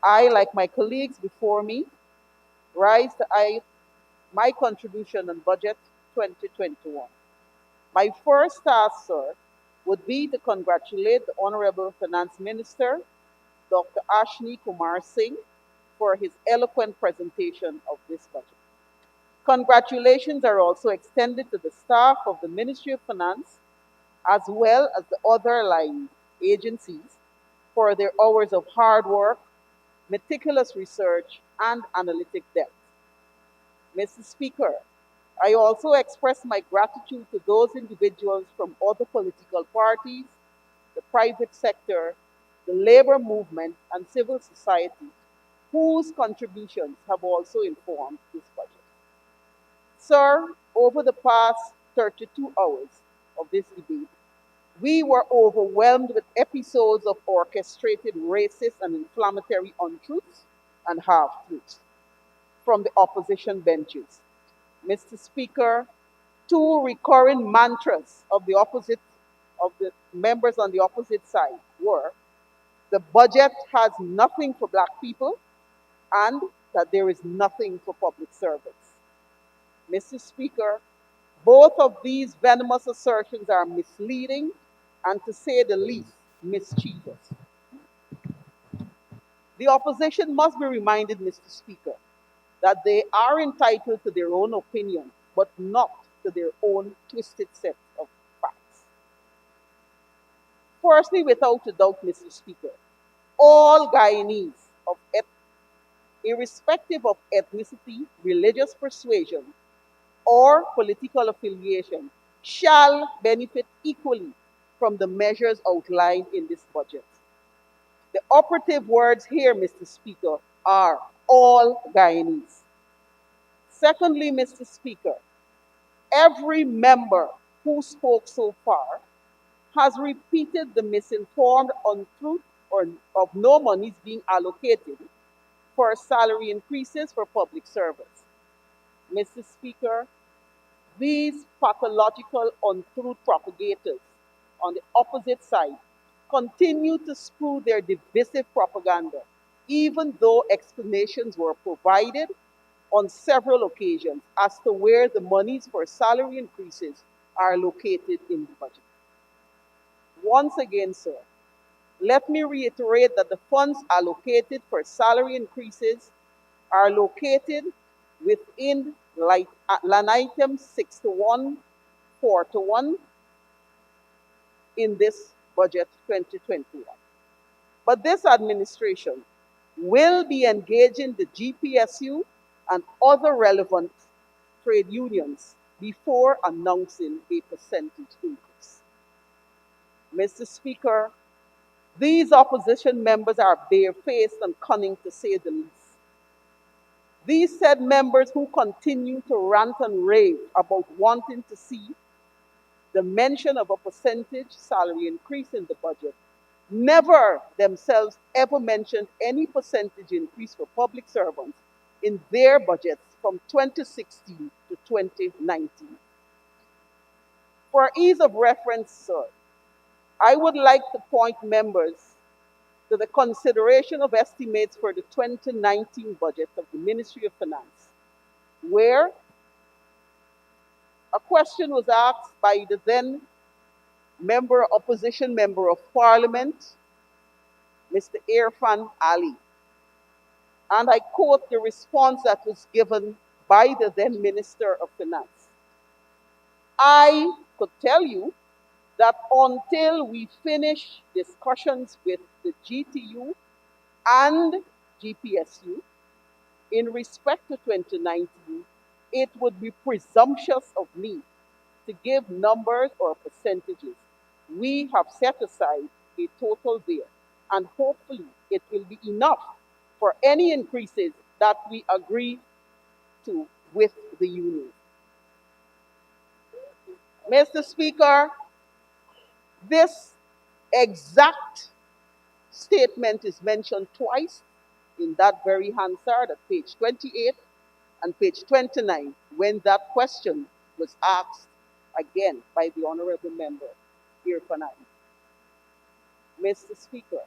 I, like my colleagues before me, rise to my contribution on Budget 2021. My first task, sir, would be to congratulate the Honorable Finance Minister, Dr. Ashni Kumar Singh, for his eloquent presentation of this budget. Congratulations are also extended to the staff of the Ministry of Finance as well as the other line agencies for their hours of hard work, meticulous research, and analytic depth. Mr. Speaker, I also express my gratitude to those individuals from other political parties, the private sector, the labor movement, and civil society whose contributions have also informed this budget. Sir, over the past 32 hours of this debate, we were overwhelmed with episodes of orchestrated racist and inflammatory untruths and half truths from the opposition benches. Mr. Speaker, two recurring mantras of the members on the opposite side were the budget has nothing for black people and that there is nothing for public servants. Mr. Speaker, both of these venomous assertions are misleading and, to say the least, mischievous. The opposition must be reminded, Mr. Speaker, that they are entitled to their own opinion, but not to their own twisted set of facts. Firstly, without a doubt, Mr. Speaker, all Guyanese, irrespective of ethnicity, religious persuasion, or political affiliation, shall benefit equally from the measures outlined in this budget. The operative words here, Mr. Speaker, are all Guyanese. Secondly, Mr. Speaker, every member who spoke so far has repeated the misinformed untruth of no monies being allocated for salary increases for public servants. Mr. Speaker, these pathological untruth propagators on the opposite side continue to spew their divisive propaganda, even though explanations were provided on several occasions as to where the monies for salary increases are located in the budget. Once again, sir, let me reiterate that the funds allocated for salary increases are located within line item 6141 in this budget 2021. But this administration will be engaging the GPSU and other relevant trade unions before announcing a percentage increase. Mr. Speaker, these opposition members are barefaced and cunning, to say the least. These said members who continue to rant and rave about wanting to see the mention of a percentage salary increase in the budget never themselves ever mentioned any percentage increase for public servants in their budgets from 2016 to 2019. For ease of reference, sir, I would like to point members to the consideration of estimates for the 2019 budget of the Ministry of Finance, where a question was asked by the then opposition member of parliament, Mr. Irfan Ali. And I quote the response that was given by the then Minister of Finance. I could tell you that until we finish discussions with the GTU and GPSU in respect to 2019, it would be presumptuous of me to give numbers or percentages. We have set aside a total there, and hopefully it will be enough for any increases that we agree to with the union. Mr. Speaker, this exact statement is mentioned twice in that very Hansard at page 28 and page 29 when that question was asked again by the honorable member Irfan Ali. Mr. Speaker,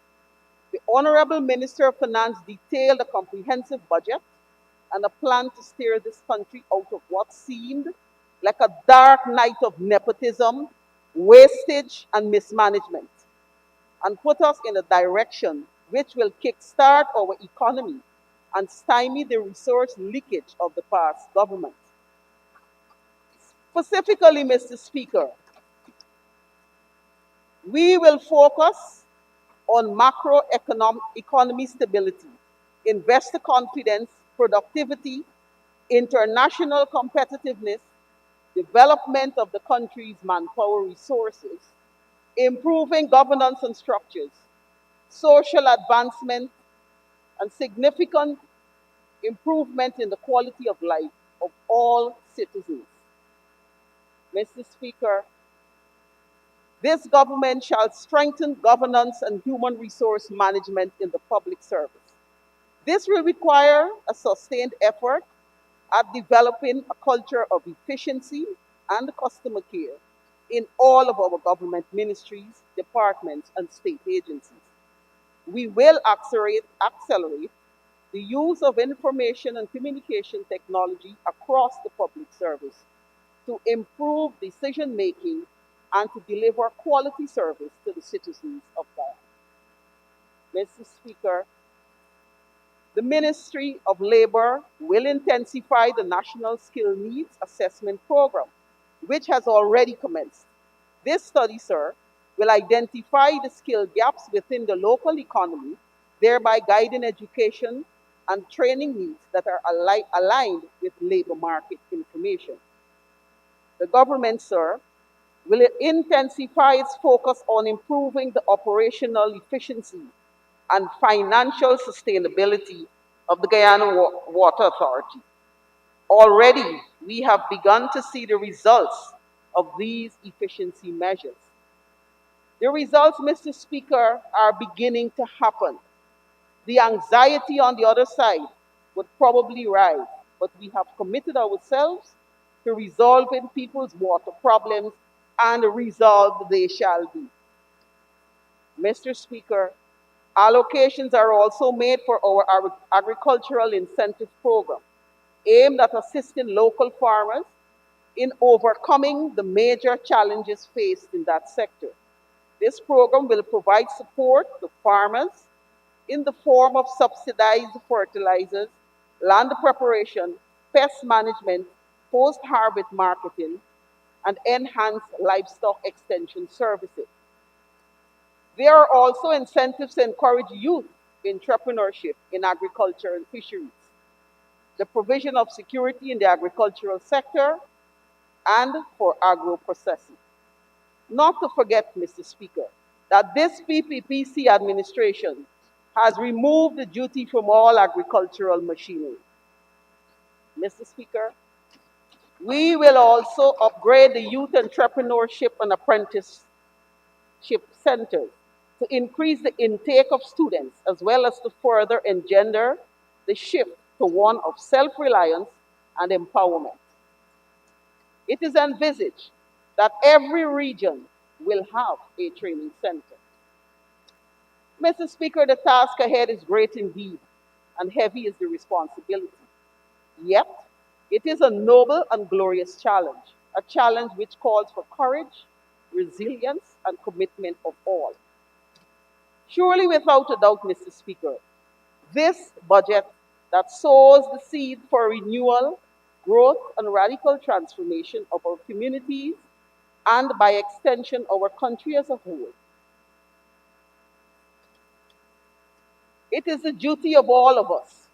The Honorable Minister of Finance detailed a comprehensive budget and a plan to steer this country out of what seemed like a dark night of nepotism, wastage, and mismanagement, and put us in a direction which will kickstart our economy and stymie the resource leakage of the past government. Specifically, Mr. Speaker, we will focus on macroeconomic economy stability, investor confidence, productivity, international competitiveness, development of the country's manpower resources, improving governance and structures, social advancement, and significant improvement in the quality of life of all citizens. Mr. Speaker, this government shall strengthen governance and human resource management in the public service. This will require a sustained effort at developing a culture of efficiency and customer care in all of our government ministries, departments, and state agencies. We will accelerate the use of information and communication technology across the public service to improve decision making and to deliver quality service to the citizens of Guyana. Mr. Speaker, the Ministry of Labor will intensify the National Skill Needs Assessment Program, which has already commenced. This study, sir, will identify the skill gaps within the local economy, thereby guiding education and training needs that are aligned with labor market information. The government, sir, will intensify its focus on improving the operational efficiency and financial sustainability of the Guyana Water Authority. Already, we have begun to see the results of these efficiency measures. The results, Mr. Speaker, are beginning to happen. The anxiety on the other side would probably rise, but we have committed ourselves to resolving people's water problems, and resolved they shall be. Mr. Speaker, allocations are also made for our agricultural incentive program, aimed at assisting local farmers in overcoming the major challenges faced in that sector. This program will provide support to farmers in the form of subsidized fertilizers, land preparation, pest management, post-harvest marketing, and enhanced livestock extension services. There are also incentives to encourage youth entrepreneurship in agriculture and fisheries, the provision of security in the agricultural sector, and for agro-processing. Not to forget, Mr. Speaker, that this PPPC administration has removed the duty from all agricultural machinery. Mr. Speaker, we will also upgrade the youth entrepreneurship and apprenticeship centers to increase the intake of students as well as to further engender the shift to one of self-reliance and empowerment. It is envisaged that every region will have a training center. Mr. Speaker, the task ahead is great indeed, and heavy is the responsibility. Yet, it is a noble and glorious challenge, a challenge which calls for courage, resilience, and commitment of all. Surely, without a doubt, Mr. Speaker, this budget that sows the seed for renewal, growth, and radical transformation of our communities and, by extension, our country as a whole. It is the duty of all of us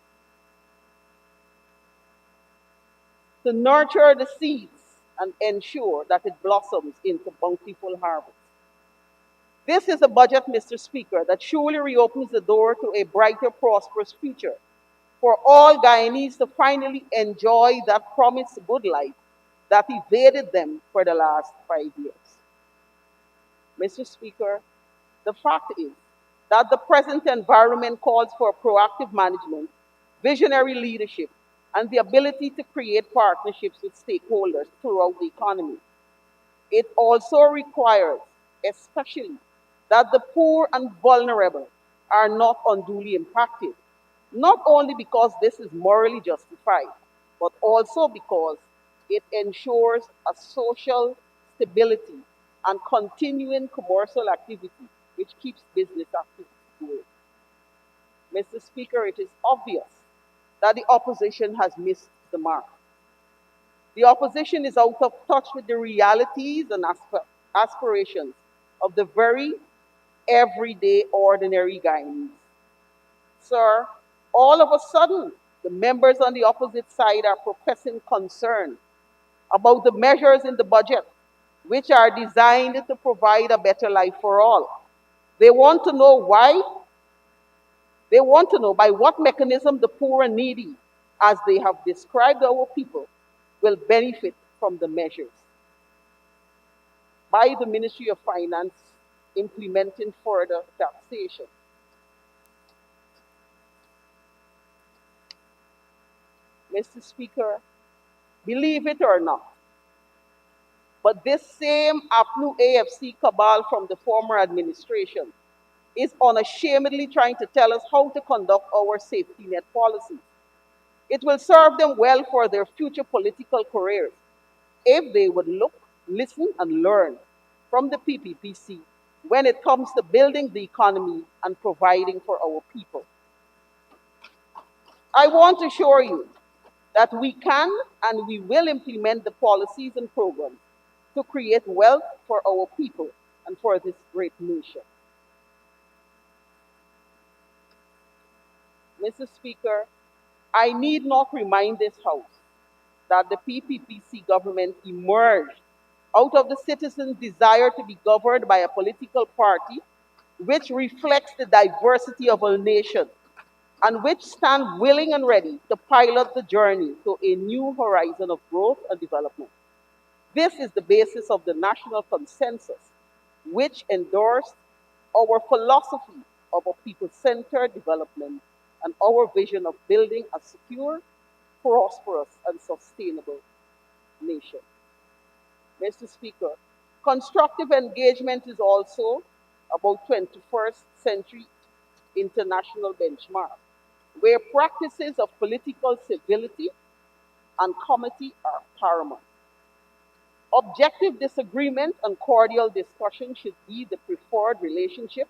to nurture the seeds and ensure that it blossoms into bountiful harvests. This is a budget, Mr. Speaker, that surely reopens the door to a brighter, prosperous future for all Guyanese to finally enjoy that promised good life that evaded them for the last 5 years. Mr. Speaker, the fact is that the present environment calls for proactive management, visionary leadership, and the ability to create partnerships with stakeholders throughout the economy. It also requires, especially, that the poor and vulnerable are not unduly impacted, not only because this is morally justified, but also because it ensures a social stability and continuing commercial activity, which keeps business activity going. Mr. Speaker, it is obvious that the opposition has missed the mark. The opposition is out of touch with the realities and aspirations of the very everyday, ordinary Guyanese. Sir, all of a sudden, the members on the opposite side are professing concern about the measures in the budget which are designed to provide a better life for all. They want to know why, they want to know by what mechanism the poor and needy, as they have described our people, will benefit from the measures. By the Ministry of Finance implementing further taxation. Mr. Speaker, believe it or not, but this same APNU AFC cabal from the former administration is unashamedly trying to tell us how to conduct our safety net policy. It will serve them well for their future political careers if they would look, listen, and learn from the PPPC when it comes to building the economy and providing for our people. I want to assure you that we can and we will implement the policies and programs to create wealth for our people and for this great nation. Mr. Speaker, I need not remind this House that the PPPC government emerged out of the citizens' desire to be governed by a political party which reflects the diversity of our nation and which stand willing and ready to pilot the journey to a new horizon of growth and development. This is the basis of the national consensus, which endorsed our philosophy of a people-centered development and our vision of building a secure, prosperous, and sustainable nation. Mr. Speaker, constructive engagement is also about 21st century international benchmark, where practices of political civility and comity are paramount. Objective disagreement and cordial discussion should be the preferred relationship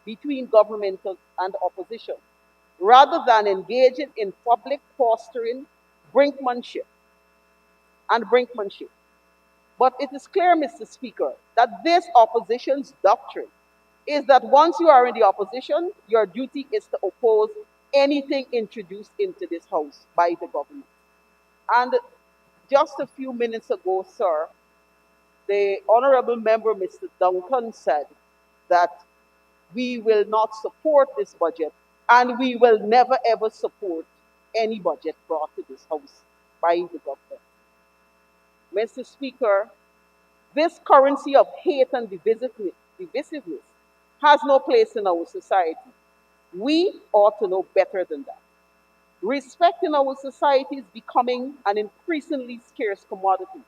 between government and opposition, rather than engaging in public posturing brinkmanship and brinkmanship. But it is clear, Mr. Speaker, that this opposition's doctrine is that once you are in the opposition, your duty is to oppose anything introduced into this House by the government. And just a few minutes ago, sir, the Honorable Member, Mr. Duncan, said that we will not support this budget and we will never ever support any budget brought to this House by the government. Mr. Speaker, this currency of hate and divisiveness has no place in our society. We ought to know better than that. Respect in our society is becoming an increasingly scarce commodity.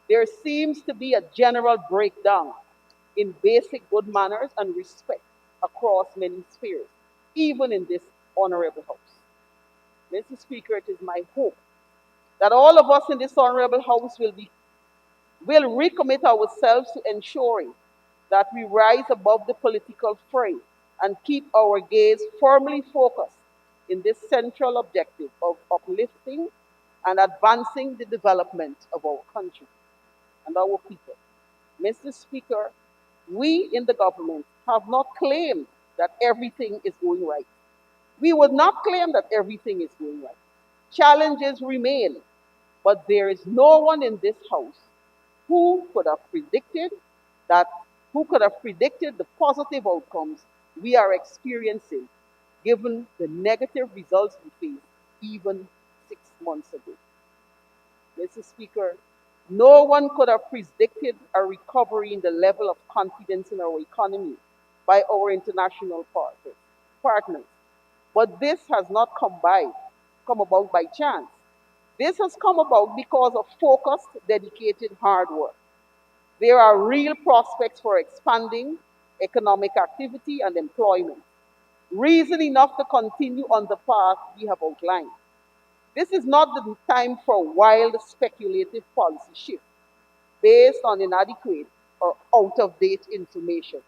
There seems to be a general breakdown in basic good manners and respect across many spheres, even in this honorable House. Mr. Speaker, it is my hope that all of us in this honorable House will recommit ourselves to ensuring that we rise above the political fray and keep our gaze firmly focused in this central objective of uplifting and advancing the development of our country and our people. Mr. Speaker, we in the government have not claimed that everything is going right. We would not claim that everything is going right. Challenges remain, but there is no one in this House who could have predicted that, who could have predicted the positive outcomes we are experiencing given the negative results we faced even 6 months ago. Mr. Speaker, no one could have predicted a recovery in the level of confidence in our economy by our international partners. But this has not come about by chance. This has come about because of focused, dedicated hard work. There are real prospects for expanding economic activity and employment. reason enough to continue on the path we have outlined. This is not the time for wild speculative policy shift based on inadequate or out of date information.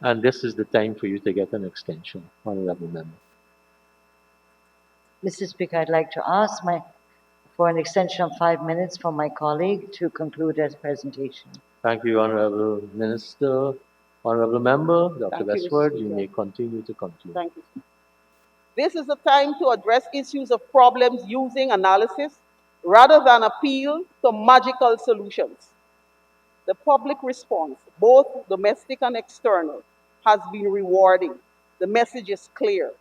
And this is the time for you to get an extension, honorable member. Mr. Speaker, I'd like to ask for an extension of 5 minutes for my colleague to conclude his presentation. Thank you, honorable minister. Honorable member, Dr. Thank you, Mr. Westford, you Speaker. may continue to conclude. Thank you. This is a time to address issues of problems using analysis rather than appeal to magical solutions. The public response, both domestic and external, has been rewarding. The message is clear.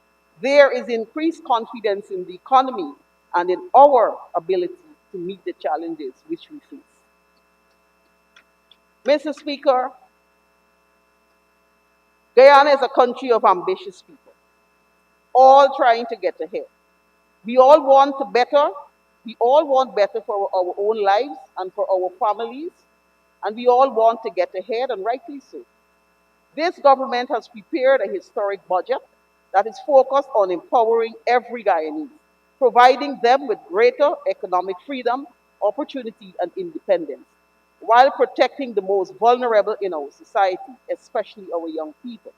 There is increased confidence in the economy and in our ability to meet the challenges which we face. Mr. Speaker, Guyana is a country of ambitious people, all trying to get ahead. We all want to better. We all want better for our own lives and for our families, and we all want to get ahead, and rightly so. This government has prepared a historic budget that is focused on empowering every Guyanese, providing them with greater economic freedom, opportunity, and independence, while protecting the most vulnerable in our society, especially our young people.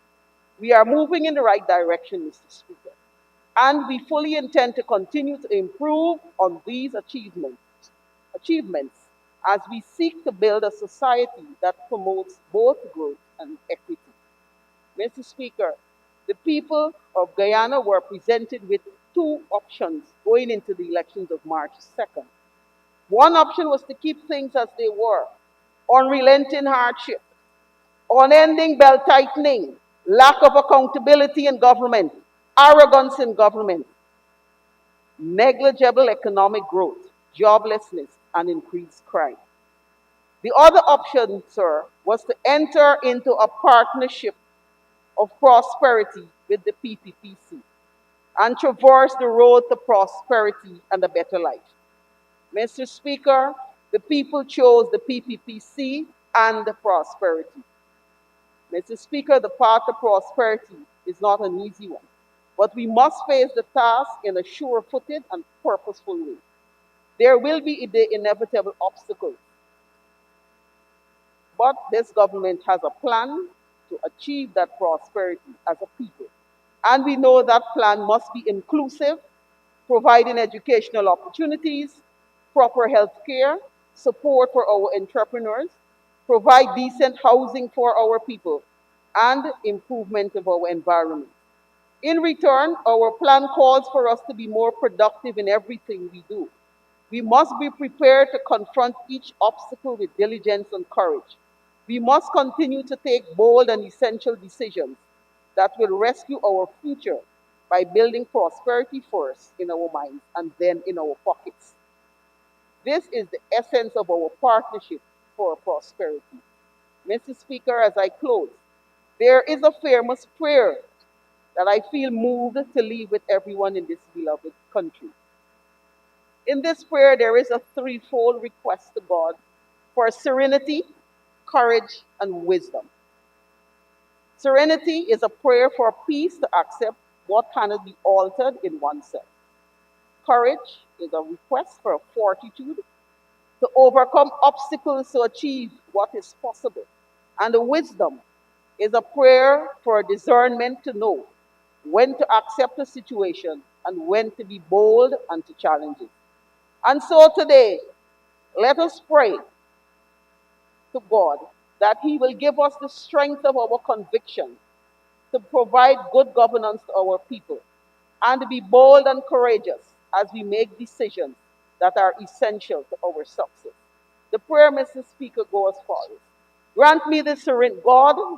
We are moving in the right direction, Mr. Speaker, and we fully intend to continue to improve on these achievements as we seek to build a society that promotes both growth and equity. Mr. Speaker, the people of Guyana were presented with two options going into the elections of March 2nd. One option was to keep things as they were, unrelenting hardship, unending belt tightening, lack of accountability in government, arrogance in government, negligible economic growth, joblessness, and increased crime. The other option, sir, was to enter into a partnership of prosperity with the PPPC and traverse the road to prosperity and a better life. Mr. Speaker, the people chose the PPPC and the prosperity. Mr. Speaker, the path to prosperity is not an easy one, but we must face the task in a sure-footed and purposeful way. There will be the inevitable obstacles, but this government has a plan to achieve that prosperity as a people. And we know that plan must be inclusive, providing educational opportunities, proper health care, support for our entrepreneurs, provide decent housing for our people, and improvement of our environment. In return, our plan calls for us to be more productive in everything we do. We must be prepared to confront each obstacle with diligence and courage. We must continue to take bold and essential decisions that will rescue our future by building prosperity first in our minds and then in our pockets. This is the essence of our partnership for prosperity. Mr. Speaker, as I close, there is a famous prayer that I feel moved to leave with everyone in this beloved country. In this prayer, there is a threefold request to God for serenity, courage, and wisdom. Serenity is a prayer for peace to accept what cannot be altered in oneself. Courage is a request for fortitude to overcome obstacles to achieve what is possible. And the wisdom is a prayer for discernment to know when to accept a situation and when to be bold and to challenge it. And so today, let us pray to God that He will give us the strength of our conviction to provide good governance to our people and to be bold and courageous as we make decisions that are essential to our success. The prayer, Mr. Speaker, goes as follows. God,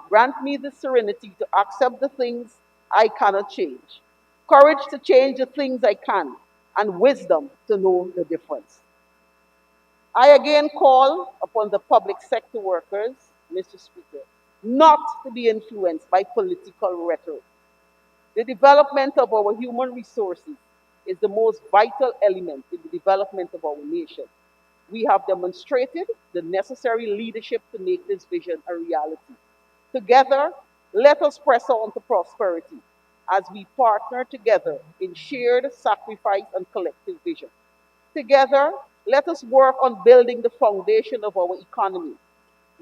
grant me the serenity to accept the things I cannot change, courage to change the things I can, and wisdom to know the difference. I again call upon the public sector workers, Mr. Speaker, not to be influenced by political rhetoric. The development of our human resources is the most vital element in the development of our nation. We have demonstrated the necessary leadership to make this vision a reality. Together, let us press on to prosperity. as we partner together in shared sacrifice and collective vision. Together, let us work on building the foundation of our economy.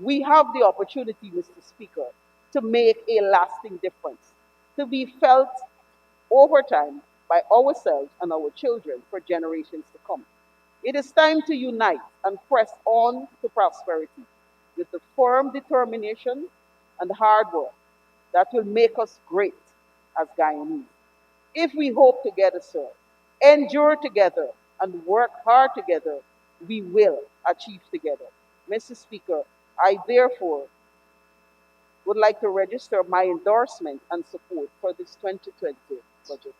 We have the opportunity, Mr. Speaker, to make a lasting difference, to be felt over time by ourselves and our children for generations to come. It is time to unite and press on to prosperity with the firm determination and hard work that will make us great as Guyanese. If we hope together, sir, endure together, and work hard together, we will achieve together. Mr. Speaker, I therefore would like to register my endorsement and support for this 2020 budget.